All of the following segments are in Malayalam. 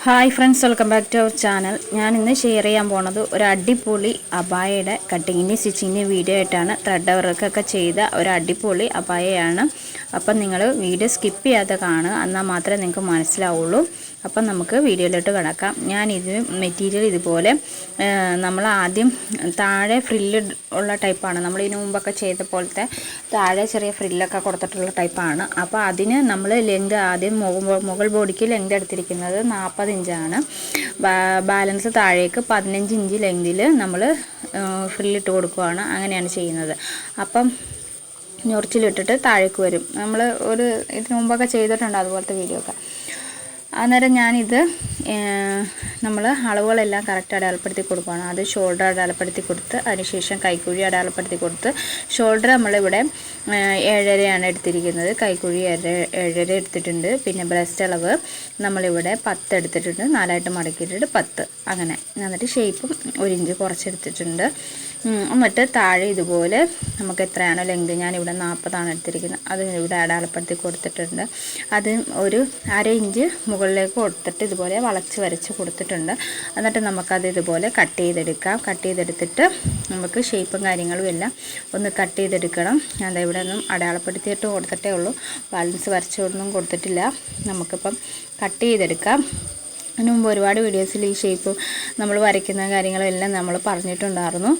Hi friends, welcome back to our channel. ഞാൻ ഇന്ന് ഷെയർ ചെയ്യാൻ പോണത് ഒരു അടിപൊളി അബായയുടെ കട്ടിങ്ങിൻ്റെ സ്റ്റിച്ചിങ്ങിൻ്റെ വീഡിയോ ആയിട്ടാണ്. ത്രെഡ് വർക്കൊക്കെ ചെയ്ത ഒരു അടിപൊളി അബായയാണ്. അപ്പം നിങ്ങൾ വീഡിയോ സ്കിപ്പ് ചെയ്യാതെ കാണുക, എന്നാൽ മാത്രമേ നിങ്ങൾക്ക് മനസ്സിലാവുള്ളൂ. അപ്പം നമുക്ക് വീഡിയോയിലോട്ട് കിടക്കാം. ഞാനിത് മെറ്റീരിയൽ ഇതുപോലെ നമ്മൾ ആദ്യം താഴെ ഫ്രില്ല് ഉള്ള ടൈപ്പാണ്. നമ്മൾ ഇതിനു മുമ്പൊക്കെ ചെയ്ത പോലത്തെ താഴെ ചെറിയ ഫ്രില്ലൊക്കെ കൊടുത്തിട്ടുള്ള ടൈപ്പാണ്. അപ്പോൾ അതിന് നമ്മൾ ലെങ്ത് ആദ്യം മുകൾ ബോഡിക്ക് ലെങ്ത് എടുത്തിരിക്കുന്നത് 40 ഇഞ്ചാണ്. ബാലൻസ് താഴേക്ക് 15 ഇഞ്ച് ലെങ്തിൽ നമ്മൾ ഫ്രില്ലിട്ട് കൊടുക്കുകയാണ്. അങ്ങനെയാണ് ചെയ്യുന്നത്. അപ്പം ഞൊറിച്ചിലിട്ടിട്ട് താഴേക്ക് വരും. നമ്മൾ ഇതിനു മുമ്പൊക്കെ ചെയ്തിട്ടുണ്ട് അതുപോലത്തെ വീഡിയോ ഒക്കെ. അന്നേരം ഞാനിത് നമ്മൾ അളവുകളെല്ലാം കറക്റ്റ് അടയാളപ്പെടുത്തി കൊടുക്കുകയാണ്. അത് ഷോൾഡർ അടയാളപ്പെടുത്തി കൊടുത്ത് അതിനുശേഷം കൈക്കുഴി അടയാളപ്പെടുത്തി കൊടുത്ത് ഷോൾഡർ നമ്മളിവിടെ 7.5 എടുത്തിരിക്കുന്നത്. കൈക്കുഴി 7.5 എടുത്തിട്ടുണ്ട്. പിന്നെ ബ്രസ്റ്റ് അളവ് നമ്മളിവിടെ 10 എടുത്തിട്ടുണ്ട്. 4ആയിട്ട് മടക്കിയിട്ടിട്ട് 10 അങ്ങനെ. എന്നിട്ട് ഷേപ്പും 1 ഇഞ്ച് കുറച്ചെടുത്തിട്ടുണ്ട്. എന്നിട്ട് താഴെ ഇതുപോലെ നമുക്ക് എത്രയാണോ ലെങ്ത്, ഞാനിവിടെ 40 എടുത്തിരിക്കുന്നത്, അത് ഇവിടെ അടയാളപ്പെടുത്തി കൊടുത്തിട്ടുണ്ട്. അത് ഒരു 1/2 ഇഞ്ച് മുകളിലേക്ക് കൊടുത്തിട്ട് ഇതുപോലെ വളച്ച് വരച്ച് കൊടുത്തിട്ടുണ്ട്. എന്നിട്ട് നമുക്കത് ഇതുപോലെ കട്ട് ചെയ്തെടുക്കാം. കട്ട് ചെയ്തെടുത്തിട്ട് നമുക്ക് ഷേപ്പും കാര്യങ്ങളും എല്ലാം ഒന്ന് കട്ട് ചെയ്തെടുക്കണം. ഞാൻ ഇവിടെ ഒന്നും അടയാളപ്പെടുത്തിയിട്ട് കൊടുത്തിട്ടേ ഉള്ളൂ, ബാലൻസ് വരച്ചൊന്നും കൊടുത്തിട്ടില്ല. നമുക്കിപ്പം കട്ട് ചെയ്തെടുക്കാം. അതിന് മുമ്പ് ഒരുപാട് വീഡിയോസിൽ ഈ ഷേപ്പ് നമ്മൾ വരയ്ക്കുന്ന കാര്യങ്ങളും എല്ലാം നമ്മൾ പറഞ്ഞിട്ടുണ്ടായിരുന്നു,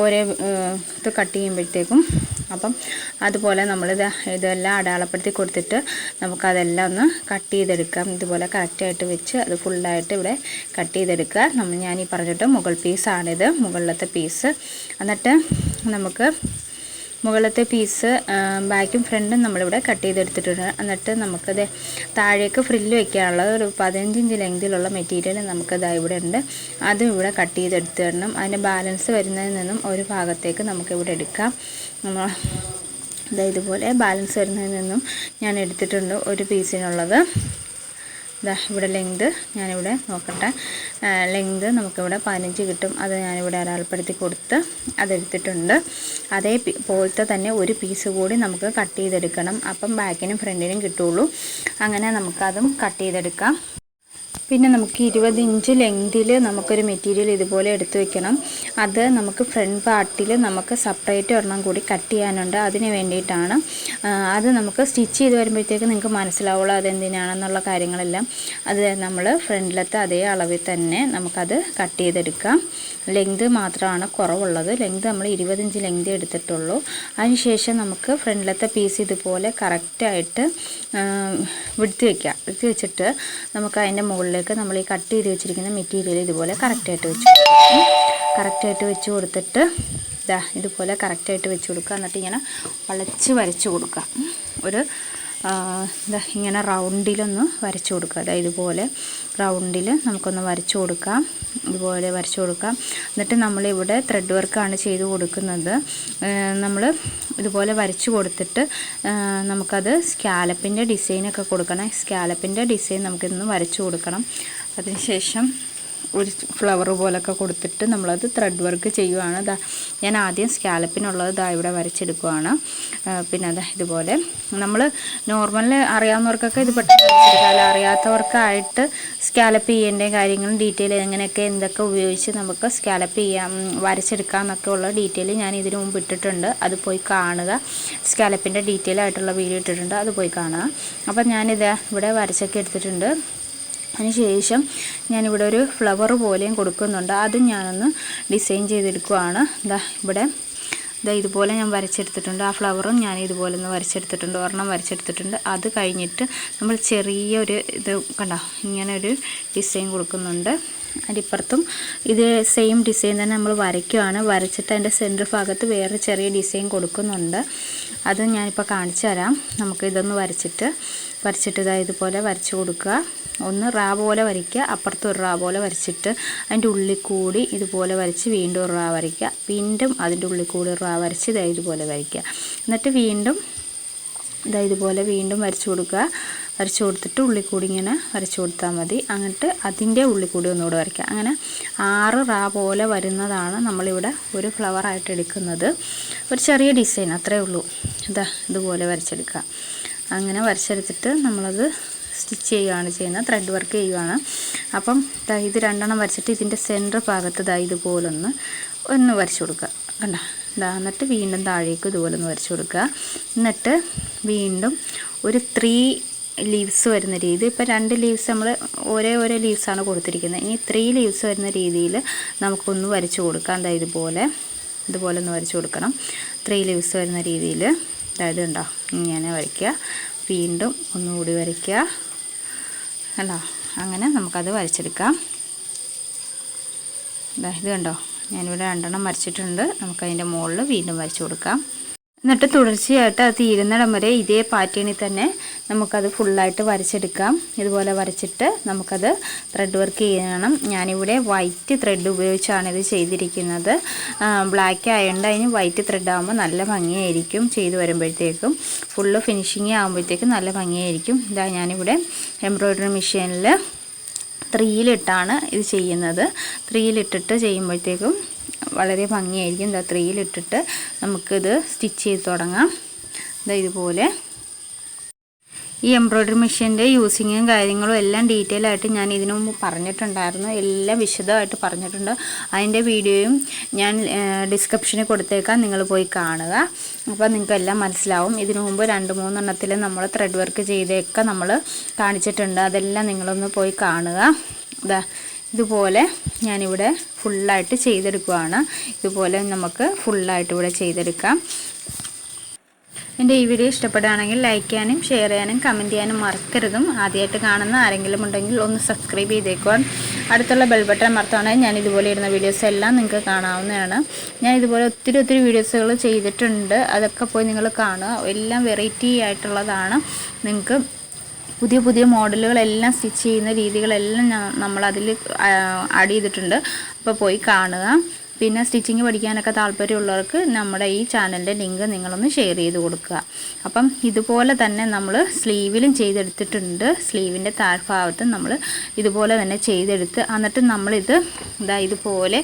ഓരോ ഇത് കട്ട് ചെയ്യുമ്പോഴത്തേക്കും. അപ്പം അതുപോലെ ഇതെല്ലാം അടയാളപ്പെടുത്തി കൊടുത്തിട്ട് നമുക്കതെല്ലാം ഒന്ന് കട്ട് ചെയ്തെടുക്കാം. ഇതുപോലെ കറക്റ്റായിട്ട് വെച്ച് അത് ഫുള്ളായിട്ട് ഇവിടെ കട്ട് ചെയ്തെടുക്കുക. ഞാനീ പറഞ്ഞിട്ട് മുകൾ പീസാണിത്, മുകളിലത്തെ പീസ്. എന്നിട്ട് നമുക്ക് മുകളിലത്തെ പീസ് ബാക്കും ഫ്രണ്ടും നമ്മളിവിടെ കട്ട് ചെയ്തെടുത്തിട്ടുണ്ട്. എന്നിട്ട് നമുക്കത് താഴേക്ക് ഫ്രില്ല് വയ്ക്കാനുള്ള ഒരു 15 ഇഞ്ച് ലെങ്തിലുള്ള മെറ്റീരിയൽ നമുക്കത് ഇവിടെ ഉണ്ട്. അതും ഇവിടെ കട്ട് ചെയ്തെടുത്ത് തരണം. അതിൻ്റെ ബാലൻസ് വരുന്നതിൽ നിന്നും ഒരു ഭാഗത്തേക്ക് നമുക്കിവിടെ എടുക്കാം. ഇതുപോലെ ബാലൻസ് വരുന്നതിൽ നിന്നും ഞാൻ എടുത്തിട്ടുണ്ട് ഒരു പീസിനുള്ളത്. ഇവിടെ ലെങ്ത് ഞാനിവിടെ നോക്കട്ടെ. ലെങ്ത് നമുക്കിവിടെ 15 കിട്ടും. അത് ഞാനിവിടെ അടയാളപ്പെടുത്തി കൊടുത്ത് അതെടുത്തിട്ടുണ്ട്. പോലത്തെ തന്നെ ഒരു പീസ് കൂടി നമുക്ക് കട്ട് ചെയ്തെടുക്കണം. അപ്പം ബാക്കിനും ഫ്രണ്ടിനും കിട്ടുള്ളൂ. അങ്ങനെ നമുക്കതും കട്ട് ചെയ്തെടുക്കാം. പിന്നെ നമുക്ക് 20 ഇഞ്ച് ലെങ്തിൽ നമുക്കൊരു മെറ്റീരിയൽ ഇതുപോലെ എടുത്തു വെക്കണം. അത് നമുക്ക് ഫ്രണ്ട് പാർട്ടിൽ നമുക്ക് സെപ്പറേറ്റ് ഒരെണ്ണം കൂടി കട്ട് ചെയ്യാനുണ്ട്. അതിന് വേണ്ടിയിട്ടാണ്. അത് നമുക്ക് സ്റ്റിച്ച് ചെയ്ത് വരുമ്പോഴത്തേക്ക് നിങ്ങൾക്ക് മനസ്സിലാവുള്ളൂ അതെന്തിനാണെന്നുള്ള കാര്യങ്ങളെല്ലാം. അത് നമ്മൾ ഫ്രണ്ടിലത്തെ അതേ അളവിൽ തന്നെ നമുക്കത് കട്ട് ചെയ്തെടുക്കാം. ലെങ്ത് മാത്രമാണ് കുറവുള്ളത്. ലെങ്ത് നമ്മൾ 20 ഇഞ്ച് ലെങ്ത് എടുത്തിട്ടുള്ളൂ. അതിനുശേഷം നമുക്ക് ഫ്രണ്ടിലത്തെ പീസ് ഇതുപോലെ കറക്റ്റായിട്ട് വിടുത്തി വയ്ക്കാം. വിടുത്തി വെച്ചിട്ട് നമുക്ക് അതിൻ്റെ മുകളിലേക്ക് നമ്മൾ ഈ കട്ട് ചെയ്ത് വെച്ചിരിക്കുന്ന മെറ്റീരിയൽ ഇതുപോലെ കറക്റ്റായിട്ട് വെച്ച് കൊടുത്തിട്ട് ഇതുപോലെ കറക്റ്റായിട്ട് വെച്ച് കൊടുക്കുക. എന്നിട്ട് ഇങ്ങനെ വളച്ച് വരച്ച് കൊടുക്കുക. ഇങ്ങനെ റൗണ്ടിലൊന്ന് വരച്ച് കൊടുക്കുക. ഇതുപോലെ റൗണ്ടിൽ നമുക്കൊന്ന് വരച്ച് കൊടുക്കാം. ഇതുപോലെ വരച്ച് കൊടുക്കാം. എന്നിട്ട് നമ്മളിവിടെ ത്രെഡ് വർക്കാണ് ചെയ്ത് കൊടുക്കുന്നത്. നമ്മൾ ഇതുപോലെ വരച്ച് കൊടുത്തിട്ട് നമുക്കത് സ്കാലപ്പിൻ്റെ ഡിസൈനൊക്കെ കൊടുക്കണം. സ്കാലപ്പിൻ്റെ ഡിസൈൻ നമുക്കിന്ന് വരച്ച് കൊടുക്കണം. അതിനുശേഷം ഒരു ഫ്ലവർ പോലൊക്കെ കൊടുത്തിട്ട് നമ്മളത് ത്രെഡ് വർക്ക് ചെയ്യുവാണ്. ഞാൻ ആദ്യം സ്കാലപ്പിനുള്ളത് ഇവിടെ വരച്ചെടുക്കുവാണ്. പിന്നെ ഇതുപോലെ നമ്മൾ നോർമൽ അറിയാവുന്നവർക്കൊക്കെ ഇത് പെട്ടെന്ന് വരച്ചെടുക്കാം. അറിയാത്തവർക്കായിട്ട് സ്കാലപ്പ് ചെയ്യേണ്ട കാര്യങ്ങളും ഡീറ്റെയിൽ എങ്ങനെയൊക്കെ എന്തൊക്കെ ഉപയോഗിച്ച് നമുക്ക് സ്കാലപ്പ് ചെയ്യാം, വരച്ചെടുക്കാം എന്നൊക്കെ ഉള്ള ഡീറ്റെയിൽ ഞാൻ ഇതിനു മുമ്പ് ഇട്ടിട്ടുണ്ട്. അത് പോയി കാണുക. സ്കാലപ്പിൻ്റെ ഡീറ്റെയിൽ ആയിട്ടുള്ള വീഡിയോ ഇട്ടിട്ടുണ്ട്, അത് പോയി കാണുക. അപ്പം ഞാനിത് ഇവിടെ വരച്ചൊക്കെ എടുത്തിട്ടുണ്ട്. അതിനുശേഷം ഞാനിവിടെ ഒരു ഫ്ലവർ പോലെയും കൊടുക്കുന്നുണ്ട്. അതും ഞാനൊന്ന് ഡിസൈൻ ചെയ്തെടുക്കുകയാണ്. ഇവിടെ ഇതുപോലെ ഞാൻ വരച്ചെടുത്തിട്ടുണ്ട്. ആ ഫ്ലവറും ഞാൻ ഇതുപോലെ ഒന്ന് വരച്ചെടുത്തിട്ടുണ്ട്. ഒരെണ്ണം വരച്ചെടുത്തിട്ടുണ്ട്. അത് കഴിഞ്ഞിട്ട് നമ്മൾ ചെറിയൊരു കണ്ടോ, ഇങ്ങനെ ഒരു ഡിസൈൻ കൊടുക്കുന്നുണ്ട്. അതിപ്പുറത്തും ഇത് സെയിം ഡിസൈൻ തന്നെ നമ്മൾ വരയ്ക്കുകയാണ്. വരച്ചിട്ട് അതിൻ്റെ സെൻറ്റർ ഭാഗത്ത് വേറെ ചെറിയ ഡിസൈൻ കൊടുക്കുന്നുണ്ട്. അത് ഞാനിപ്പോൾ കാണിച്ചു തരാം. നമുക്ക് ഇതൊന്ന് വരച്ചിട്ട് ഇതുപോലെ വരച്ച് കൊടുക്കുക. ഒന്ന് റാ പോലെ വരയ്ക്കുക, അപ്പുറത്ത് ഒരു റാ പോലെ വരച്ചിട്ട് അതിൻ്റെ ഉള്ളിൽ കൂടി ഇതുപോലെ വരച്ച് വീണ്ടും ഒരു റാ വരയ്ക്കുക. വീണ്ടും അതിൻ്റെ ഉള്ളിൽ കൂടി ഒരു റാ വരച്ച് ഇതുപോലെ വരയ്ക്കുക. എന്നിട്ട് വീണ്ടും ഇതുപോലെ വീണ്ടും വരച്ച് കൊടുക്കുക. വരച്ച് കൊടുത്തിട്ട് ഉള്ളിൽ കൂടി ഇങ്ങനെ വരച്ച് കൊടുത്താൽ മതി. എന്നിട്ട് അതിൻ്റെ ഉള്ളിൽ കൂടി ഒന്നുകൂടെ വരയ്ക്കുക. അങ്ങനെ 6 റാ പോലെ വരുന്നതാണ് നമ്മളിവിടെ ഒരു ഫ്ലവറായിട്ട് എടുക്കുന്നത്. ഒരു ചെറിയ ഡിസൈൻ അത്രയേ ഉള്ളൂ. ഇതുപോലെ വരച്ചെടുക്കുക. അങ്ങനെ വരച്ചെടുത്തിട്ട് നമ്മളത് സ്റ്റിച്ച് ചെയ്യുകയാണ് ചെയ്യുന്നത്, ത്രെഡ് വർക്ക് ചെയ്യുകയാണ്. അപ്പം ഇത് രണ്ടെണ്ണം വരച്ചിട്ട് ഇതിൻ്റെ സെൻറ്റർ ഭാഗത്ത് ഇതുപോലൊന്ന് വരച്ചു കൊടുക്കുക. കണ്ട എന്നിട്ട് വീണ്ടും താഴേക്ക് ഇതുപോലെ ഒന്ന് വരച്ചു കൊടുക്കുക. എന്നിട്ട് വീണ്ടും ഒരു 3 ലീവ്സ് വരുന്ന രീതി, ഇപ്പോൾ 2 ലീവ്സ് നമ്മൾ ഓരോ ലീവ്സാണ് കൊടുത്തിരിക്കുന്നത്. ഇനി 3 ലീവ്സ് വരുന്ന രീതിയിൽ നമുക്കൊന്ന് വരച്ചു കൊടുക്കാം. ഇതുപോലെ ഒന്ന് വരച്ചു കൊടുക്കണം. 3 ലീവ്സ് വരുന്ന രീതിയിൽ ഉണ്ടോ, ഇങ്ങനെ വരയ്ക്കുക. വീണ്ടും ഒന്നുകൂടി വരയ്ക്കുക. കണ്ടോ, അങ്ങനെ നമുക്കത് വരച്ചെടുക്കാം. ഇത് കണ്ടോ, ഞാനിവിടെ 2 എണ്ണം വരച്ചിട്ടുണ്ട്. നമുക്കതിൻ്റെ മുകളിൽ വീണ്ടും വരച്ചു കൊടുക്കാം. എന്നിട്ട് തുടർച്ചയായിട്ട് അത് തീരുന്നിടം വരെ ഇതേ പാറ്റേണിൽ തന്നെ നമുക്കത് ഫുള്ളായിട്ട് വരച്ചെടുക്കാം. ഇതുപോലെ വരച്ചിട്ട് നമുക്കത് ത്രെഡ് വർക്ക് ചെയ്യണം. ഞാനിവിടെ വൈറ്റ് ത്രെഡ് ഉപയോഗിച്ചാണ് ഇത് ചെയ്തിരിക്കുന്നത്. ബ്ലാക്ക് ആയതുകൊണ്ട് അതിന് വൈറ്റ് ത്രെഡ് ആകുമ്പോൾ നല്ല ഭംഗിയായിരിക്കും. ചെയ്ത് വരുമ്പോഴത്തേക്കും ഫുള്ള് ഫിനിഷിങ് ആകുമ്പോഴത്തേക്കും നല്ല ഭംഗിയായിരിക്കും. ഞാനിവിടെ എംബ്രോയ്ഡറി മെഷീനിൽ 3-ലിട്ടാണ് ഇത് ചെയ്യുന്നത്. 3-ലിട്ടിട്ട് ചെയ്യുമ്പോഴത്തേക്കും വളരെ ഭംഗിയായിരിക്കും. 3-ലിട്ടിട്ട് നമുക്കിത് സ്റ്റിച്ച് ചെയ്ത് തുടങ്ങാം. ഇതുപോലെ ഈ എംബ്രോയ്ഡറി മെഷീൻ്റെ യൂസിങ്ങും കാര്യങ്ങളും എല്ലാം ഡീറ്റെയിൽ ആയിട്ട് ഞാൻ ഇതിനു മുമ്പ് പറഞ്ഞിട്ടുണ്ടായിരുന്നു. എല്ലാം വിശദമായിട്ട് പറഞ്ഞിട്ടുണ്ട്. അതിൻ്റെ വീഡിയോയും ഞാൻ ഡിസ്ക്രിപ്ഷനിൽ കൊടുത്തേക്കാം, നിങ്ങൾ പോയി കാണുക. അപ്പോൾ നിങ്ങൾക്ക് എല്ലാം മനസ്സിലാവും. ഇതിനു മുമ്പ് 2-3 എണ്ണത്തിൽ നമ്മൾ ത്രെഡ് വർക്ക് ചെയ്തൊക്കെ നമ്മൾ കാണിച്ചിട്ടുണ്ട്. അതെല്ലാം നിങ്ങളൊന്ന് പോയി കാണുക. ഇതുപോലെ ഞാനിവിടെ ഫുള്ളായിട്ട് ചെയ്തെടുക്കുകയാണ്. ഇതുപോലെ നമുക്ക് ഫുള്ളായിട്ട് ഇവിടെ ചെയ്തെടുക്കാം. എൻ്റെ ഈ വീഡിയോ ഇഷ്ടപ്പെടുകയാണെങ്കിൽ ലൈക്ക് ചെയ്യാനും ഷെയർ ചെയ്യാനും കമൻറ്റ് ചെയ്യാനും മറക്കരുതും. ആദ്യമായിട്ട് കാണുന്ന ആരെങ്കിലും ഉണ്ടെങ്കിൽ ഒന്ന് സബ്സ്ക്രൈബ് ചെയ്തേക്കുവാൻ. അടുത്തുള്ള ബെൽ ബട്ടൺ അമർത്തുകയാണെങ്കിൽ ഞാൻ ഇതുപോലെ ഇടുന്ന വീഡിയോസ് എല്ലാം നിങ്ങൾക്ക് കാണാവുന്നതാണ്. ഞാൻ ഇതുപോലെ ഒത്തിരി വീഡിയോസുകൾ ചെയ്തിട്ടുണ്ട്. അതൊക്കെ പോയി നിങ്ങൾ കാണുക. എല്ലാം വെറൈറ്റി ആയിട്ടുള്ളതാണ്. നിങ്ങൾക്ക് പുതിയ മോഡലുകളെല്ലാം സ്റ്റിച്ച് ചെയ്യുന്ന രീതികളെല്ലാം നമ്മളതിൽ ആഡ് ചെയ്തിട്ടുണ്ട്. അപ്പോൾ പോയി കാണുക. പിന്നെ സ്റ്റിച്ചിങ് പഠിക്കാനൊക്കെ താല്പര്യമുള്ളവർക്ക് നമ്മുടെ ഈ ചാനലിൻ്റെ ലിങ്ക് നിങ്ങളൊന്ന് ഷെയർ ചെയ്ത് കൊടുക്കുക. അപ്പം ഇതുപോലെ തന്നെ നമ്മൾ സ്ലീവിലും ചെയ്തെടുത്തിട്ടുണ്ട്. സ്ലീവിൻ്റെ താഴ്ഭാഗത്ത് നമ്മൾ ഇതുപോലെ തന്നെ ചെയ്തെടുത്ത് എന്നിട്ട് നമ്മളിത് ഇതുപോലെ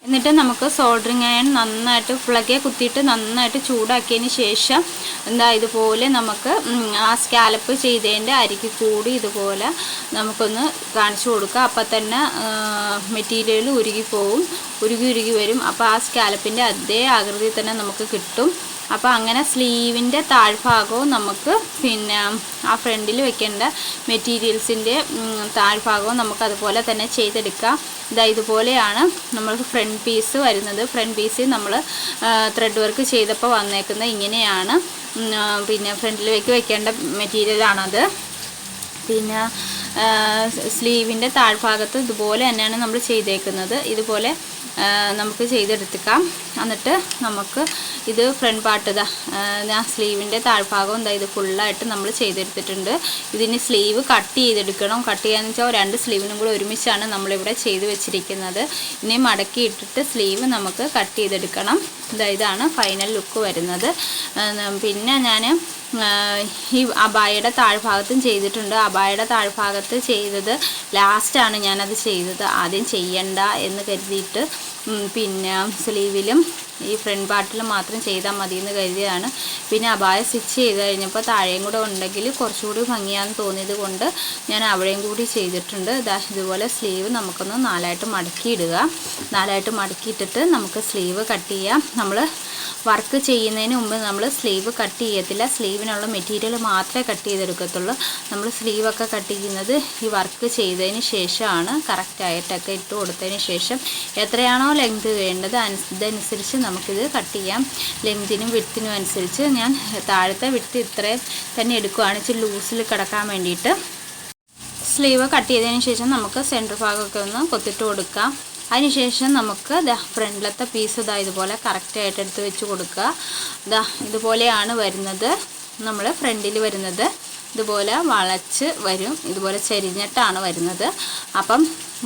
എന്നിട്ട് നമുക്ക് സോൾഡറിങ് അയൺ നന്നായിട്ട് പ്ലഗെ കുത്തിയിട്ട് നന്നായിട്ട് ചൂടാക്കിയതിന് ശേഷം ഇതുപോലെ നമുക്ക് ആ സ്കാലപ്പ് ചെയ്തതിൻ്റെ അരികു കൂടി ഇതുപോലെ നമുക്കൊന്ന് കാണിച്ചു കൊടുക്കുക. അപ്പം തന്നെ മെറ്റീരിയൽ ഉരുകി വരും. അപ്പോൾ ആ സ്കാലപ്പിൻ്റെ അതേ ആകൃതി തന്നെ നമുക്ക് കിട്ടും. അപ്പോൾ അങ്ങനെ സ്ലീവിൻ്റെ താഴ്ഭാഗവും നമുക്ക് പിന്നെ ആ ഫ്രണ്ടിൽ വെക്കേണ്ട മെറ്റീരിയൽസിൻ്റെ താഴ്ഭാഗവും നമുക്ക് അതുപോലെ തന്നെ ചെയ്തെടുക്കാം. ഇതുപോലെയാണ് നമ്മൾക്ക് ഫ്രണ്ട് പീസ് വരുന്നത്. ഫ്രണ്ട് പീസ് നമ്മൾ ത്രെഡ് വർക്ക് ചെയ്തപ്പോൾ വന്നേക്കുന്നത് ഇങ്ങനെയാണ്. പിന്നെ ഫ്രണ്ടിലേക്ക് വെക്കേണ്ട മെറ്റീരിയലാണത്. പിന്നെ സ്ലീവിൻ്റെ താഴ്ഭാഗത്ത് ഇതുപോലെ തന്നെയാണ് നമ്മൾ ചെയ്തേക്കുന്നത്. ഇതുപോലെ നമുക്ക് ചെയ്തെടുക്കാം. എന്നിട്ട് നമുക്ക് ഇത് ഫ്രണ്ട് പാർട്ട് സ്ലീവിൻ്റെ താഴ്ഭാഗം ഇത് ഫുള്ളായിട്ട് നമ്മൾ ചെയ്തെടുത്തിട്ടുണ്ട്. ഇതിന് സ്ലീവ് കട്ട് ചെയ്തെടുക്കണം. കട്ട് ചെയ്യാന്ന് വെച്ചാൽ 2 സ്ലീവിനും കൂടെ ഒരുമിച്ചാണ് നമ്മളിവിടെ ചെയ്ത് വെച്ചിരിക്കുന്നത്. ഇനി മടക്കി ഇട്ടിട്ട് സ്ലീവ് നമുക്ക് കട്ട് ചെയ്തെടുക്കണം. ഇതാണ് ഫൈനൽ ലുക്ക് വരുന്നത്. പിന്നെ ഞാൻ ഈ അബായയുടെ താഴ്ഭാഗത്തും ചെയ്തിട്ടുണ്ട്. അബായയുടെ താഴ്ഭാഗത്ത് ചെയ്തത് ലാസ്റ്റാണ് ഞാനത് ചെയ്തത്. ആദ്യം ചെയ്യണ്ട എന്ന് കരുതിയിട്ട് പിന്നെ സ്ലീവിലും ഈ ഫ്രണ്ട് പാർട്ടിൽ മാത്രം ചെയ്താൽ മതി എന്ന് കരുതിയതാണ്. പിന്നെ അബായ സ്റ്റിച്ച് ചെയ്ത് കഴിഞ്ഞപ്പോൾ താഴെയും കൂടെ ഉണ്ടെങ്കിൽ കുറച്ചുകൂടി ഭംഗിയാണെന്ന് തോന്നിയത് കൊണ്ട് ഞാൻ അവിടെയും കൂടി ചെയ്തിട്ടുണ്ട്. ഇതുപോലെ സ്ലീവ് നമുക്കൊന്ന് 4ആയിട്ട് മടക്കിയിടുക. 4ആയിട്ട് മടക്കിയിട്ടിട്ട് നമുക്ക് സ്ലീവ് കട്ട് ചെയ്യാം. നമ്മൾ വർക്ക് ചെയ്യുന്നതിന് മുമ്പ് നമ്മൾ സ്ലീവ് കട്ട് ചെയ്യത്തില്ല. സ്ലീവിനുള്ള മെറ്റീരിയൽ മാത്രമേ കട്ട് ചെയ്തെടുക്കത്തുള്ളൂ. നമ്മൾ സ്ലീവൊക്കെ കട്ട് ചെയ്യുന്നത് ഈ വർക്ക് ചെയ്തതിന് ശേഷമാണ്. കറക്റ്റായിട്ടൊക്കെ ഇട്ട് കൊടുത്തതിന് ശേഷം എത്രയാണോ ലെങ്ത് വേണ്ടത് അതനുസരിച്ച് നമുക്കിത് കട്ട് ചെയ്യാം. ലെങ്തിനും വിഡ്ത്തിനും അനുസരിച്ച് ഞാൻ താഴത്തെ വിഡ്ത്ത് ഇത്രയും തന്നെ എടുക്കുകയാണ്, ഇച്ചിരി ലൂസിൽ കിടക്കാൻ വേണ്ടിയിട്ട്. സ്ലീവ് കട്ട് ചെയ്തതിന് ശേഷം നമുക്ക് സെൻറ്റർ ഭാഗമൊക്കെ ഒന്ന് കൊത്തിട്ട് കൊടുക്കാം. അതിനുശേഷം നമുക്ക് ഫ്രണ്ടിലത്തെ പീസ് ഇതുപോലെ കറക്റ്റായിട്ട് എടുത്ത് വെച്ച് കൊടുക്കുക. ഇതുപോലെയാണ് വരുന്നത്. നമ്മൾ ഫ്രണ്ടിൽ വരുന്നത് ഇതുപോലെ വളച്ച് വരും. ഇതുപോലെ ചെരിഞ്ഞിട്ടാണ് വരുന്നത്. അപ്പം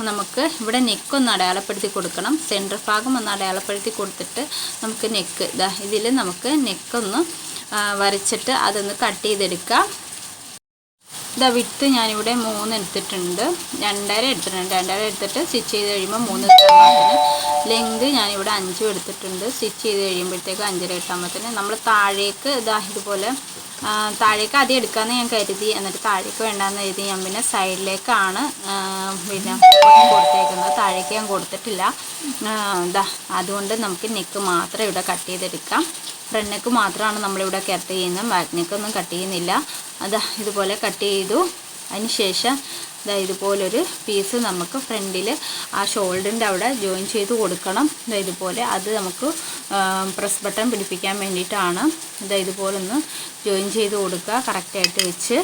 നമുക്ക് ഇവിടെ നെക്കൊന്ന് അടയാളപ്പെടുത്തി കൊടുക്കണം. സെൻറ്റർ ഭാഗം ഒന്ന് അടയാളപ്പെടുത്തി കൊടുത്തിട്ട് നമുക്ക് നെക്ക് ഇതിൽ നമുക്ക് നെക്കൊന്ന് വരച്ചിട്ട് അതൊന്ന് കട്ട് ചെയ്തെടുക്കാം. വിഡ്ത്ത് ഞാനിവിടെ 3 എടുത്തിട്ടുണ്ട്. 2.5 എടുത്തിട്ടുണ്ട്. 2.5 എടുത്തിട്ട് സ്റ്റിച്ച് ചെയ്ത് കഴിയുമ്പോൾ 3 കിട്ടാൻ. ലെങ്ത് ഞാനിവിടെ 5 എടുത്തിട്ടുണ്ട്. സ്റ്റിച്ച് ചെയ്ത് കഴിയുമ്പോഴത്തേക്ക് 5.5 കിട്ടാൻ. നമ്മൾ താഴേക്ക് ഇതുപോലെ താഴേക്ക് ആദ്യം എടുക്കാമെന്ന് ഞാൻ കരുതി, എന്നിട്ട് താഴേക്ക് വേണ്ടാന്ന് കരുതി ഞാൻ പിന്നെ സൈഡിലേക്കാണ് പിന്നെ കൊടുത്തേക്കുന്നത്. താഴേക്ക് ഞാൻ കൊടുത്തിട്ടില്ല. അതുകൊണ്ട് നമുക്ക് നെക്ക് മാത്രം ഇവിടെ കട്ട് ചെയ്തെടുക്കാം. ഫ്രണ്ട് നെക്ക് മാത്രമാണ് നമ്മളിവിടെ കട്ട് ചെയ്യുന്നത്, ബാക്ക് നെക്കൊന്നും കട്ട് ചെയ്യുന്നില്ല. ഇതുപോലെ കട്ട് ചെയ്തു. അതിന് ശേഷം ഇതുപോലൊരു പീസ് നമുക്ക് ഫ്രണ്ടിൽ ആ ഷോൾഡറിൻ്റെ അവിടെ ജോയിൻ ചെയ്ത് കൊടുക്കണം. ഇതുപോലെ അത് നമുക്ക് പ്രസ് ബട്ടൺ പിടിപ്പിക്കാൻ വേണ്ടിയിട്ടാണ്. ഇതുപോലെ ഒന്ന് ജോയിൻ ചെയ്ത് കൊടുക്കുക കറക്റ്റായിട്ട് വെച്ച്.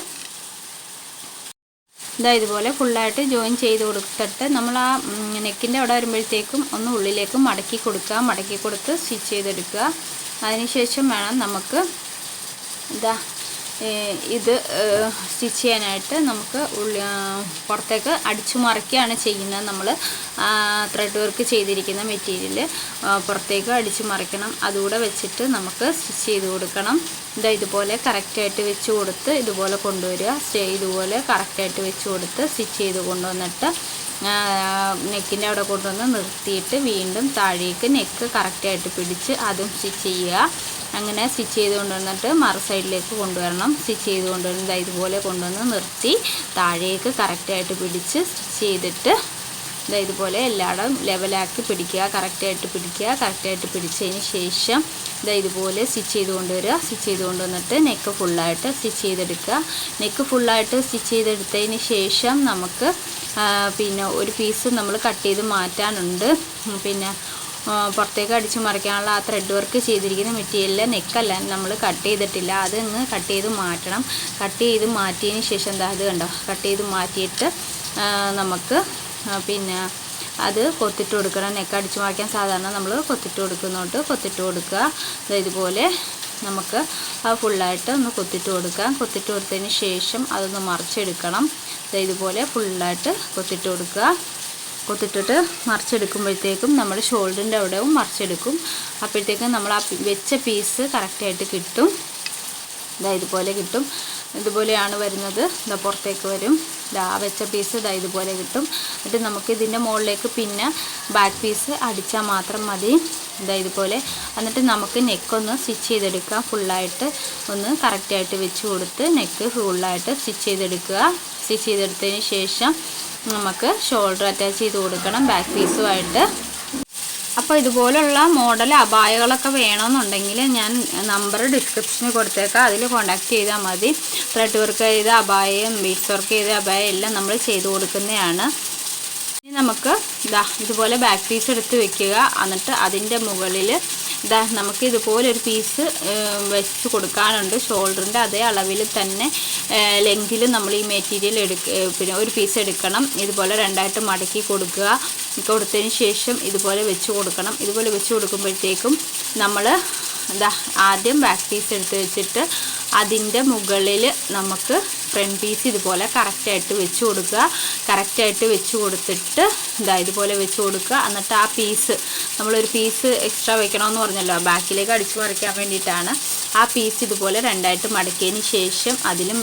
ഇതുപോലെ ഫുള്ളായിട്ട് ജോയിൻ ചെയ്ത് കൊടുത്തിട്ട് നമ്മൾ ആ നെക്കിൻ്റെ അവിടെ വരുമ്പോഴത്തേക്കും ഒന്ന് ഉള്ളിലേക്ക് മടക്കി കൊടുക്കുക. മടക്കി കൊടുത്ത് സ്റ്റിച്ച് ചെയ്തെടുക്കുക. അതിനുശേഷം വേണം നമുക്ക് ഇത് സ്റ്റിച്ച് ചെയ്യാനായിട്ട്. നമുക്ക് പുറത്തേക്ക് അടിച്ചു മറിക്കുകയാണ് ചെയ്യുന്നത്. നമ്മൾ ത്രെഡ് വർക്ക് ചെയ്തിരിക്കുന്ന മെറ്റീരിയൽ പുറത്തേക്ക് അടിച്ചു മറിക്കണം. അതുകൂടെ വെച്ചിട്ട് നമുക്ക് സ്റ്റിച്ച് ചെയ്ത് കൊടുക്കണം. ഇതുപോലെ കറക്റ്റായിട്ട് വെച്ച് കൊടുത്ത് ഇതുപോലെ കൊണ്ടുവരിക. ഇതുപോലെ കറക്റ്റായിട്ട് വെച്ച് കൊടുത്ത് സ്റ്റിച്ച് ചെയ്ത് കൊണ്ടുവന്നിട്ട് നെക്കിൻ്റെ അവിടെ കൊണ്ടുവന്ന് നിർത്തിയിട്ട് വീണ്ടും താഴേക്ക് നെക്ക് കറക്റ്റായിട്ട് പിടിച്ച് അതും സ്റ്റിച്ച് ചെയ്യുക. അങ്ങനെ സ്റ്റിച്ച് ചെയ്ത് കൊണ്ടുവന്നിട്ട് മറു സൈഡിലേക്ക് കൊണ്ടുവരണം. സ്റ്റിച്ച് ചെയ്ത് കൊണ്ടുവരുന്നത് ഇതുപോലെ കൊണ്ടുവന്ന് നിർത്തി താഴേക്ക് കറക്റ്റായിട്ട് പിടിച്ച് സ്റ്റിച്ച് ചെയ്തിട്ട് ഇതുപോലെ എല്ലായിടവും ലെവലാക്കി പിടിക്കുക. കറക്റ്റായിട്ട് പിടിക്കുക. കറക്റ്റായിട്ട് പിടിച്ചതിന് ശേഷം ഇതുപോലെ സ്റ്റിച്ച് ചെയ്ത് കൊണ്ടുവരിക. സ്റ്റിച്ച് ചെയ്ത് കൊണ്ടുവന്നിട്ട് നെക്ക് ഫുള്ളായിട്ട് സ്റ്റിച്ച് ചെയ്തെടുക്കുക. നെക്ക് ഫുള്ളായിട്ട് സ്റ്റിച്ച് ചെയ്തെടുത്തതിന് ശേഷം നമുക്ക് പിന്നെ ഒരു പീസ് നമ്മൾ കട്ട് ചെയ്ത് മാറ്റാനുണ്ട്. പിന്നെ പുറത്തേക്ക് അടിച്ചു മറിക്കാനുള്ള ആ ത്രെഡ് വർക്ക് ചെയ്തിരിക്കുന്ന മെറ്റീരിയലിലെ നെക്കല്ല നമ്മൾ കട്ട് ചെയ്തിട്ടില്ല. അതൊന്ന് കട്ട് ചെയ്ത് മാറ്റണം. കട്ട് ചെയ്ത് മാറ്റിയതിന് ശേഷം അത് കണ്ടോ, കട്ട് ചെയ്ത് മാറ്റിയിട്ട് നമുക്ക് പിന്നെ അത് കൊത്തിട്ട് കൊടുക്കണം. നെക്ക് അടിച്ചു മറിക്കാൻ സാധാരണ നമ്മൾ കൊത്തിട്ട് കൊടുക്കുന്നോട്ട് കൊത്തിട്ട് കൊടുക്കുക. ഇതുപോലെ നമുക്ക് അത് ഫുള്ളായിട്ട് ഒന്ന് കൊത്തിട്ട് കൊടുക്കാം. കൊത്തിട്ട് കൊടുത്തതിന് ശേഷം അതൊന്ന് മറിച്ചെടുക്കണം. ഇതുപോലെ ഫുള്ളായിട്ട് കൊത്തിട്ട് കൊടുക്കുക. കൊത്തിട്ടിട്ട് മറിച്ചെടുക്കുമ്പോഴത്തേക്കും നമ്മൾ ഷോൾഡറിൻ്റെ അവിടെയും മറിച്ചെടുക്കും. അപ്പോഴത്തേക്കും നമ്മൾ ആ വെച്ച പീസ് കറക്റ്റായിട്ട് കിട്ടും. ഇതുപോലെ കിട്ടും. ഇതുപോലെയാണ് വരുന്നത്. പുറത്തേക്ക് വരും. വെച്ച പീസ് ഇതുപോലെ കിട്ടും. എന്നിട്ട് നമുക്ക് ഇതിൻ്റെ മുകളിലേക്ക് പിന്നെ ബാക്ക് പീസ് അടിച്ചാൽ മാത്രം മതി. ഇതുപോലെ. എന്നിട്ട് നമുക്ക് നെക്കൊന്ന് സ്റ്റിച്ച് ചെയ്തെടുക്കാം. ഫുള്ളായിട്ട് ഒന്ന് കറക്റ്റായിട്ട് വെച്ച് കൊടുത്ത് നെക്ക് ഫുള്ളായിട്ട് സ്റ്റിച്ച് ചെയ്തെടുക്കുക. സ്റ്റിച്ച് ചെയ്തെടുത്തതിന് ശേഷം നമുക്ക് ഷോൾഡർ അറ്റാച്ച് ചെയ്ത് കൊടുക്കണം ബാക്ക് പീസുമായിട്ട്. അപ്പോൾ ഇതുപോലുള്ള മോഡൽ അബായകളൊക്കെ വേണമെന്നുണ്ടെങ്കിൽ ഞാൻ നമ്പർ ഡിസ്ക്രിപ്ഷനിൽ കൊടുത്തേക്കാം. അതിൽ കോൺടാക്ട് ചെയ്താൽ മതി. ത്രെഡ് വർക്ക് ചെയ്ത അബായയും ബീഡ്സ് വർക്ക് ചെയ്ത അബായയും എല്ലാം നമ്മൾ ചെയ്ത് കൊടുക്കുന്നതാണ്. ഇനി നമുക്ക് ഇതുപോലെ ബാക്ക് പീസ് എടുത്ത് വെക്കുക. എന്നിട്ട് അതിൻ്റെ മുകളിൽ നമുക്ക് ഇതുപോലെ ഒരു പീസ് വെച്ച് കൊടുക്കാനുണ്ട്. ഷോൾഡറിൻ്റെ അതേ അളവിൽ തന്നെ ലെങ്തിൽ നമ്മൾ ഈ മെറ്റീരിയൽ പിന്നെ ഒരു പീസ് എടുക്കണം. ഇതുപോലെ രണ്ടായിട്ട് മടക്കി കൊടുക്കുക. കൊടുത്തതിന് ശേഷം ഇതുപോലെ വെച്ച് കൊടുക്കണം. ഇതുപോലെ വെച്ച് കൊടുക്കുമ്പോഴത്തേക്കും നമ്മൾ ആദ്യം ബാക്ക് പീസ് എടുത്ത് വെച്ചിട്ട് അതിൻ്റെ മുകളിൽ നമുക്ക് ഫ്രണ്ട് പീസ് ഇതുപോലെ കറക്റ്റായിട്ട് വെച്ച് കൊടുക്കുക. കറക്റ്റായിട്ട് വെച്ച് കൊടുത്തിട്ട് ഇതുപോലെ വെച്ച് കൊടുക്കുക. എന്നിട്ട് ആ പീസ് നമ്മളൊരു പീസ് എക്സ്ട്രാ വെക്കണമെന്ന് പറഞ്ഞല്ലോ, ബാക്കിലേക്ക് അടിച്ചു മറിക്കാൻ വേണ്ടിയിട്ടാണ്. ആ പീസ് ഇതുപോലെ രണ്ടായിട്ട് മടക്കിയതിന് ശേഷം അതിലും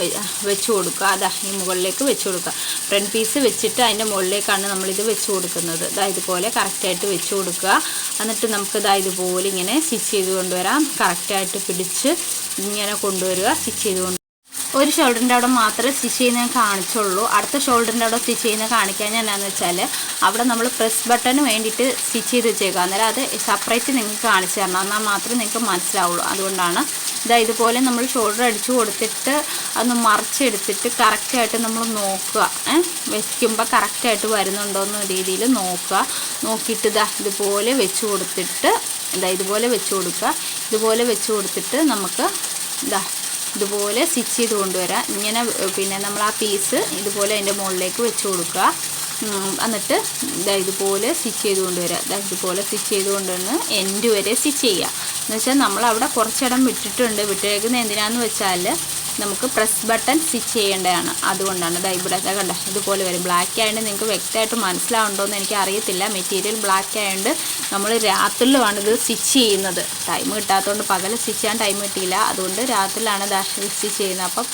വെച്ച് കൊടുക്കുക. ഈ മുകളിലേക്ക് വെച്ച് കൊടുക്കുക. ഫ്രണ്ട് പീസ് വെച്ചിട്ട് അതിൻ്റെ മുകളിലേക്കാണ് നമ്മളിത് വെച്ച് കൊടുക്കുന്നത്. ഇതുപോലെ കറക്റ്റായിട്ട് വെച്ച് കൊടുക്കുക. എന്നിട്ട് നമുക്ക് ഇതുപോലെ ഇങ്ങനെ സ്റ്റിച്ച് ചെയ്ത് കൊണ്ടുവരാം. കറക്റ്റായിട്ട് പിടിച്ച് ഇങ്ങനെ കൊണ്ടുവരിക. സ്റ്റിച്ച് ചെയ്ത് ഒരു ഷോൾഡറിൻ്റെ അവിടെ മാത്രമേ സ്റ്റിച്ച് ചെയ്യുന്നത് കാണിച്ചുള്ളൂ. അടുത്ത ഷോൾഡറിൻ്റെ അവിടെ സ്റ്റിച്ച് ചെയ്യുന്നത് കാണിക്കാൻ എന്നാന്ന് വെച്ചാൽ അവിടെ നമ്മൾ പ്രസ് ബട്ടന് വേണ്ടിയിട്ട് സ്റ്റിച്ച് ചെയ്ത് വെച്ചേക്കുക. അന്നേരം അത് സെപ്പറേറ്റ് നിങ്ങൾക്ക് കാണിച്ചു തരണം. എന്നാൽ മാത്രമേ നിങ്ങൾക്ക് മനസ്സിലാവുള്ളൂ. അതുകൊണ്ടാണ് ഇതുപോലെ നമ്മൾ ഷോൾഡർ അടിച്ചു കൊടുത്തിട്ട് അതൊന്ന് മറിച്ചെടുത്തിട്ട് കറക്റ്റായിട്ട് നമ്മൾ നോക്കുക. വയ്ക്കുമ്പോൾ കറക്റ്റായിട്ട് വരുന്നുണ്ടോ എന്ന രീതിയിൽ നോക്കുക. നോക്കിയിട്ട് ഇതുപോലെ വെച്ച് കൊടുത്തിട്ട് ഇതുപോലെ വെച്ച് കൊടുക്കുക. ഇതുപോലെ വെച്ച് കൊടുത്തിട്ട് നമുക്ക് ഇതുപോലെ സ്റ്റിച്ച് ചെയ്ത് കൊണ്ടുവരാം. ഇങ്ങനെ പിന്നെ നമ്മൾ ആ പീസ് ഇതുപോലെ അതിൻ്റെ മുകളിലേക്ക് വെച്ച് കൊടുക്കുക. എന്നിട്ട് ഇതുപോലെ സ്റ്റിച്ച് ചെയ്ത് കൊണ്ടുവരിക. ഇതുപോലെ സ്റ്റിച്ച് ചെയ്ത് കൊണ്ടുവന്ന് എൻഡ് വരെ സ്റ്റിച്ച് ചെയ്യുക. എന്നുവെച്ചാൽ നമ്മളവിടെ കുറച്ചിടം വിട്ടിട്ടുണ്ട്. വിട്ടേക്കുന്നത് എന്തിനാണെന്ന് വെച്ചാൽ നമുക്ക് പ്രസ് ബട്ടൺ സ്റ്റിച്ച് ചെയ്യേണ്ടതാണ്. അതുകൊണ്ടാണ് ഇവിടെ കണ്ട ഇതുപോലെ വരും. ബ്ലാക്ക് ആയതുകൊണ്ട് നിങ്ങൾക്ക് വ്യക്തമായിട്ട് മനസ്സിലാവുണ്ടോ എന്ന് എനിക്ക് അറിയത്തില്ല. മെറ്റീരിയൽ ബ്ലാക്ക് ആയതുകൊണ്ട് നമ്മൾ രാത്രിയിലുമാണ് ഇത് സ്റ്റിച്ച് ചെയ്യുന്നത്. ടൈം കിട്ടാത്തതുകൊണ്ട് പകൽ സ്റ്റിച്ച് ചെയ്യാൻ ടൈം കിട്ടിയില്ല. അതുകൊണ്ട് രാത്രിയിലാണ് സ്റ്റിച്ച് ചെയ്യുന്നത്. അപ്പം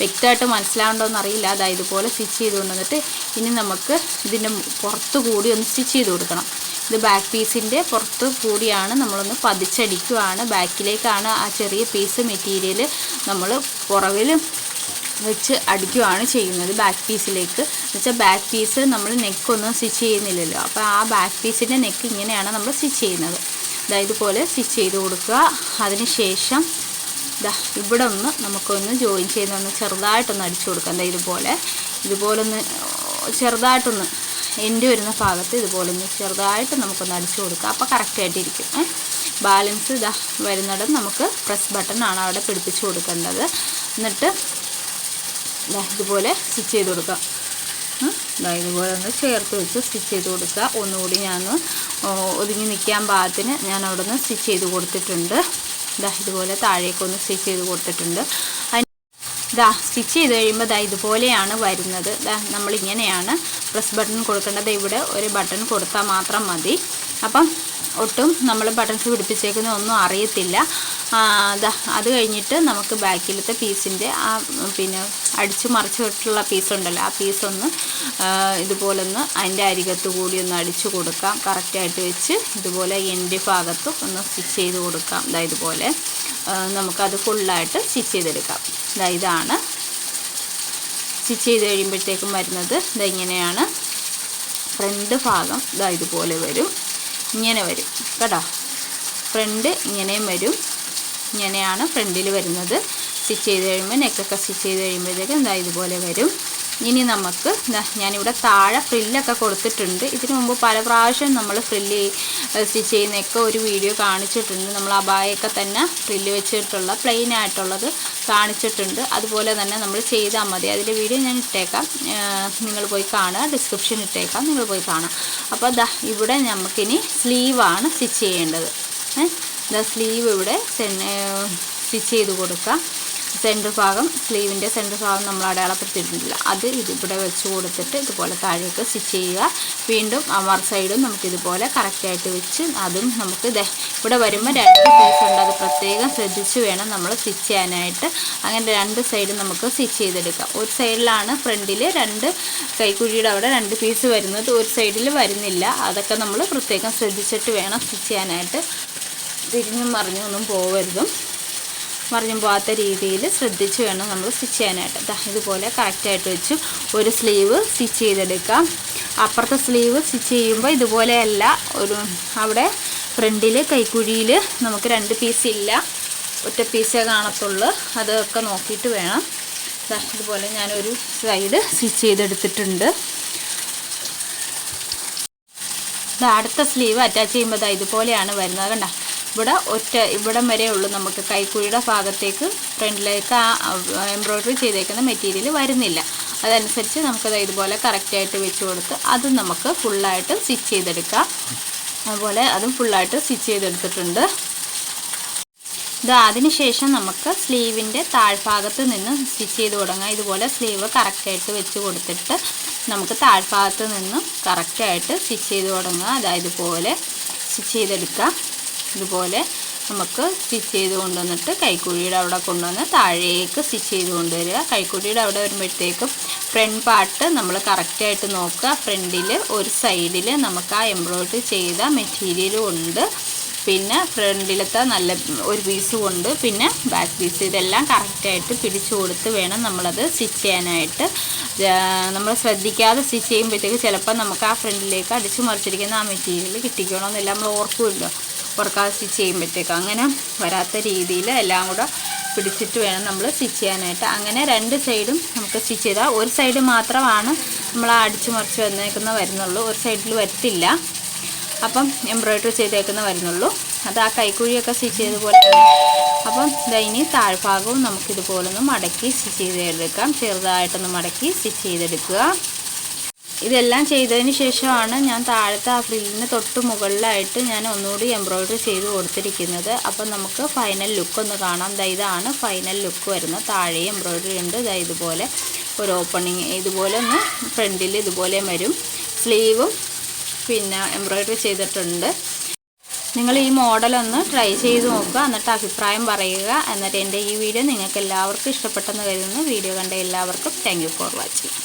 വ്യക്തമായിട്ട് മനസ്സിലാവുണ്ടോ എന്നറിയില്ല. ഇതുപോലെ സ്റ്റിച്ച് ചെയ്ത് കൊണ്ടുവന്നിട്ട് ഇനി നമുക്ക് ഇതിൻ്റെ പുറത്ത് കൂടി ഒന്ന് സ്റ്റിച്ച് ചെയ്ത് കൊടുക്കണം. ഇത് ബാക്ക് പീസിൻ്റെ പുറത്ത് കൂടിയാണ് നമ്മളൊന്ന് പതിച്ചടിക്കുകയാണ്. ബാക്കിലേക്കാണ് ആ ചെറിയ പീസ് മെറ്റീരിയൽ നമ്മൾ പുറകിൽ വെച്ച് അടിക്കുകയാണ് ചെയ്യുന്നത് ബാക്ക് പീസിലേക്ക്. എന്നുവെച്ചാൽ ബാക്ക് പീസ് നമ്മൾ നെക്കൊന്നും സ്റ്റിച്ച് ചെയ്യുന്നില്ലല്ലോ. അപ്പോൾ ആ ബാക്ക് പീസിൻ്റെ നെക്ക് ഇങ്ങനെയാണ് നമ്മൾ സ്റ്റിച്ച് ചെയ്യുന്നത്. ഇതുപോലെ സ്റ്റിച്ച് ചെയ്ത് കൊടുക്കുക. അതിന് ശേഷം ഇവിടെ ഒന്ന് നമുക്കൊന്ന് ജോയിൻ ചെയ്യുന്ന ചെറുതായിട്ടൊന്ന് അടിച്ചു കൊടുക്കാം. ഇതുപോലൊന്ന് ചെറുതായിട്ടൊന്ന് എൻഡ് വരുന്ന ഭാഗത്ത് ഇതുപോലൊന്ന് ചെറുതായിട്ട് നമുക്കൊന്ന് അടിച്ചു കൊടുക്കാം. അപ്പോൾ കറക്റ്റായിട്ടിരിക്കും. ബാലൻസ് വരുന്നിടം നമുക്ക് പ്രസ് ബട്ടൺ ആണ് അവിടെ പിടിപ്പിച്ച് കൊടുക്കേണ്ടത്. എന്നിട്ട് ഇതുപോലെ സ്റ്റിച്ച് ചെയ്ത് കൊടുക്കാം. ഇതുപോലെ ഒന്ന് ചേർത്ത് വെച്ച് സ്റ്റിച്ച് ചെയ്ത് കൊടുക്കുക. ഒന്നുകൂടി ഞാൻ ഒതുങ്ങി നിൽക്കാൻ പാകത്തിന് ഞാൻ അവിടെ നിന്ന് സ്റ്റിച്ച് ചെയ്ത് കൊടുത്തിട്ടുണ്ട്. ഇതുപോലെ താഴേക്കൊന്ന് സ്റ്റിച്ച് ചെയ്ത് കൊടുത്തിട്ടുണ്ട്. സ്റ്റിച്ച് ചെയ്ത് കഴിയുമ്പോൾ ഇതുപോലെയാണ് വരുന്നത്. നമ്മളിങ്ങനെയാണ് പ്രസ് ബട്ടൺ കൊടുക്കേണ്ടത്. ഇവിടെ ഒരു ബട്ടൺ കൊടുത്താൽ മാത്രം മതി. അപ്പം ഒട്ടും നമ്മൾ ബട്ടൺസ് പിടിപ്പിച്ചേക്കുന്ന ഒന്നും അറിയത്തില്ല. അത് കഴിഞ്ഞിട്ട് നമുക്ക് ബാക്കിലത്തെ പീസിൻ്റെ പിന്നെ അടിച്ചു മറിച്ചിട്ടുള്ള പീസുണ്ടല്ലോ, ആ പീസൊന്ന് ഇതുപോലൊന്ന് അതിൻ്റെ അരികത്ത് കൂടി ഒന്ന് അടിച്ചു കൊടുക്കാം. കറക്റ്റായിട്ട് വെച്ച് ഇതുപോലെ എൻഡ് ഭാഗത്ത് ഒന്ന് സ്റ്റിച്ച് ചെയ്ത് കൊടുക്കാം. ഇതുപോലെ നമുക്കത് ഫുള്ളായിട്ട് സ്റ്റിച്ച് ചെയ്തെടുക്കാം. ഇതാണ് സ്റ്റിച്ച് ചെയ്ത് കഴിയുമ്പോഴത്തേക്കും വരുന്നത്. ഇങ്ങനെയാണ് ഫ്രണ്ട് ഭാഗം. ഇതുപോലെ വരും, ഇങ്ങനെ വരും കേട്ടോ. ഫ്രണ്ട് ഇങ്ങനെയും വരും. ഇങ്ങനെയാണ് ഫ്രണ്ടിൽ വരുന്നത്. സ്റ്റിച്ച് ചെയ്ത് കഴിയുമ്പോൾ നെക്കൊക്കെ സ്റ്റിച്ച് ചെയ്ത് കഴിയുമ്പോഴത്തേക്കും ഇതുപോലെ വരും. ഇനി നമുക്ക് ഞാനിവിടെ താഴെ ഫ്രില്ലൊക്കെ കൊടുത്തിട്ടുണ്ട്. ഇതിനു മുമ്പ് പല പ്രാവശ്യം നമ്മൾ ഫ്രില്ല് സ്റ്റിച്ച് ചെയ്യുന്നതൊക്കെ ഒരു വീഡിയോ കാണിച്ചിട്ടുണ്ട്. നമ്മൾ അബായൊക്കെ തന്നെ ഫ്രില്ല് വെച്ചിട്ടുള്ള പ്ലെയിൻ ആയിട്ടുള്ളത് കാണിച്ചിട്ടുണ്ട്. അതുപോലെ തന്നെ നമ്മൾ ചെയ്താൽ മതി. അതിൻ്റെ വീഡിയോ ഞാൻ ഇട്ടേക്കാം, നിങ്ങൾ പോയി കാണുക. ഡിസ്ക്രിപ്ഷൻ ഇട്ടേക്കാം, നിങ്ങൾ പോയി കാണാം. അപ്പോൾ ഇവിടെ നമുക്കിനി സ്ലീവാണ് സ്റ്റിച്ച് ചെയ്യേണ്ടത്. സ്ലീവ് ഇവിടെ സ്റ്റിച്ച് ചെയ്ത് കൊടുക്കാം. സെൻറ്റർ ഭാഗം, സ്ലീവിൻ്റെ സെൻറ്റർ ഭാഗം നമ്മൾ അടയാളപ്പെടുത്തിയിട്ടില്ല, അത് ഇതിവിടെ വെച്ച് കൊടുത്തിട്ട് ഇതുപോലെ താഴേക്ക് സ്റ്റിച്ച് ചെയ്യുക. വീണ്ടും മറു സൈഡും നമുക്കിതുപോലെ കറക്റ്റായിട്ട് വെച്ച് അതും നമുക്ക് ഇവിടെ വരുമ്പോൾ 2 പീസ് ഉണ്ട്. അത് പ്രത്യേകം ശ്രദ്ധിച്ച് വേണം നമ്മൾ സ്റ്റിച്ച് ചെയ്യാനായിട്ട്. അങ്ങനെ 2 സൈഡും നമുക്ക് സ്റ്റിച്ച് ചെയ്തെടുക്കാം. ഒരു സൈഡിലാണ് ഫ്രണ്ടിൽ 2 കൈക്കുഴിയുടെ അവിടെ 2 പീസ് വരുന്നത്, ഒരു സൈഡിൽ വരുന്നില്ല. അതൊക്കെ നമ്മൾ പ്രത്യേകം ശ്രദ്ധിച്ചിട്ട് വേണം സ്റ്റിച്ച് ചെയ്യാനായിട്ട്. തിരിഞ്ഞും മറിഞ്ഞും ഒന്നും പോകരുതും, മറിഞ്ഞും പോകാത്ത രീതിയിൽ ശ്രദ്ധിച്ച് വേണം നമ്മൾ സ്റ്റിച്ച് ചെയ്യാനായിട്ട്. ഇതുപോലെ കറക്റ്റായിട്ട് വെച്ച് ഒരു സ്ലീവ് സ്റ്റിച്ച് ചെയ്തെടുക്കാം. അപ്പുറത്തെ സ്ലീവ് സ്റ്റിച്ച് ചെയ്യുമ്പോൾ ഇതുപോലെയല്ല, അവിടെ ഫ്രണ്ടിൽ കൈക്കുഴിയിൽ നമുക്ക് 2 പീസ് ഇല്ല, ഒറ്റ പീസേ കാണത്തുള്ളൂ. അതൊക്കെ നോക്കിയിട്ട് വേണം. ഇതുപോലെ ഞാനൊരു സൈഡ് സ്റ്റിച്ച് ചെയ്തെടുത്തിട്ടുണ്ട്. അടുത്ത സ്ലീവ് അറ്റാച്ച് ചെയ്യുമ്പോൾ ഇതുപോലെയാണ് വരുന്നത്. കണ്ട, ഇവിടെ ഇവിടം വരെ ഉള്ളൂ നമുക്ക് കൈക്കുഴിയുടെ ഭാഗത്തേക്ക് ഫ്രണ്ടിലേക്ക് ആ എംബ്രോയ്ഡറി ചെയ്തേക്കുന്ന മെറ്റീരിയൽ വരുന്നില്ല. അതനുസരിച്ച് നമുക്കത് ഇതുപോലെ കറക്റ്റായിട്ട് വെച്ച് കൊടുത്ത് അത് നമുക്ക് ഫുള്ളായിട്ട് സ്റ്റിച്ച് ചെയ്തെടുക്കാം. അതുപോലെ അതും ഫുള്ളായിട്ട് സ്റ്റിച്ച് ചെയ്തെടുത്തിട്ടുണ്ട്. അതിനുശേഷം നമുക്ക് സ്ലീവിൻ്റെ താഴ്ഭാഗത്ത് നിന്ന് സ്റ്റിച്ച് ചെയ്ത് തുടങ്ങാം. ഇതുപോലെ സ്ലീവ് കറക്റ്റായിട്ട് വെച്ച് കൊടുത്തിട്ട് നമുക്ക് താഴ്ഭാഗത്ത് നിന്നും കറക്റ്റായിട്ട് സ്റ്റിച്ച് ചെയ്ത് തുടങ്ങുക. ഇതുപോലെ സ്റ്റിച്ച് ചെയ്തെടുക്കാം. ഇതുപോലെ നമുക്ക് സ്റ്റിച്ച് ചെയ്ത് കൊണ്ടുവന്നിട്ട് കൈക്കുഴിയുടെ അവിടെ കൊണ്ടുവന്ന് താഴേക്ക് സ്റ്റിച്ച് ചെയ്ത് കൊണ്ടുവരിക. കൈക്കുഴിയുടെ അവിടെ വരുമ്പോഴത്തേക്കും ഫ്രണ്ട് പാർട്ട് നമ്മൾ കറക്റ്റായിട്ട് നോക്കുക. ഫ്രണ്ടിൽ ഒരു സൈഡിൽ നമുക്ക് ആ എംബ്രോയ്ഡറി ചെയ്ത മെറ്റീരിയലും ഉണ്ട്, പിന്നെ ഫ്രണ്ടിലത്തെ നല്ല ഒരു പീസും ഉണ്ട്, പിന്നെ ബാക്ക് പീസ്. ഇതെല്ലാം കറക്റ്റായിട്ട് പിടിച്ചു കൊടുത്ത് വേണം നമ്മളത് സ്റ്റിച്ച് ചെയ്യാനായിട്ട്. നമ്മൾ ശ്രദ്ധിക്കാതെ സ്റ്റിച്ച് ചെയ്യുമ്പോഴത്തേക്ക് ചിലപ്പോൾ നമുക്ക് ആ ഫ്രണ്ടിലേക്ക് അടിച്ചു മറിച്ചിരിക്കുന്ന ആ മെറ്റീരിയൽ കിട്ടിക്കണമെന്നില്ല, നമ്മൾ ഓർക്കുമല്ലോ. ഓർക്കാതെ സ്റ്റിച്ച് ചെയ്യുമ്പോഴത്തേക്ക് അങ്ങനെ വരാത്ത രീതിയിൽ എല്ലാം കൂടെ പിടിച്ചിട്ട് വേണം നമ്മൾ സ്റ്റിച്ച് ചെയ്യാനായിട്ട്. അങ്ങനെ 2 സൈഡും നമുക്ക് സ്റ്റിച്ച് ചെയ്താൽ ഒരു സൈഡ് മാത്രമാണ് നമ്മൾ അടിച്ചു മറിച്ച് വരുന്നുള്ളൂ, ഒരു സൈഡിൽ വരത്തില്ല. അപ്പം എംബ്രോയ്ഡറി ചെയ്തേക്കുന്ന വരുന്നുള്ളൂ. അത് ആ കൈക്കുഴിയൊക്കെ സ്റ്റിച്ച് ചെയ്തതുപോലെ. അപ്പം ഇനി താഴ്ഭാഗവും നമുക്കിതുപോലൊന്ന് മടക്കി സ്റ്റിച്ച് ചെയ്തെടുക്കാം. ചെറുതായിട്ടൊന്ന് മടക്കി സ്റ്റിച്ച് ചെയ്തെടുക്കുക. ഇതെല്ലാം ചെയ്തതിന് ശേഷമാണ് ഞാൻ താഴത്തെ ആ ഫ്രില്ലിന് തൊട്ട് മുകളിലായിട്ട് ഞാൻ ഒന്നുകൂടി എംബ്രോയ്ഡറി ചെയ്ത് കൊടുത്തിരിക്കുന്നത്. അപ്പം നമുക്ക് ഫൈനൽ ലുക്ക് ഒന്ന് കാണാം. ഇതാണ് ഫൈനൽ ലുക്ക് വരുന്നത്. താഴെ എംബ്രോയ്ഡറി ഉണ്ട്. ഇതുപോലെ ഒരു ഓപ്പണിങ് ഇതുപോലെ ഒന്ന് ഫ്രണ്ടിൽ ഇതുപോലെ വരും. സ്ലീവും പിന്നെ എംബ്രോയ്ഡറി ചെയ്തിട്ടുണ്ട്. നിങ്ങൾ ഈ മോഡലൊന്ന് ട്രൈ ചെയ്ത് നോക്കുക, എന്നിട്ട് അഭിപ്രായം പറയുക. എന്നിട്ട് എൻ്റെ ഈ വീഡിയോ നിങ്ങൾക്ക് എല്ലാവർക്കും ഇഷ്ടപ്പെട്ടെന്ന് കരുതുന്നു. വീഡിയോ കണ്ട എല്ലാവർക്കും താങ്ക് യു ഫോർ വാച്ചിങ്.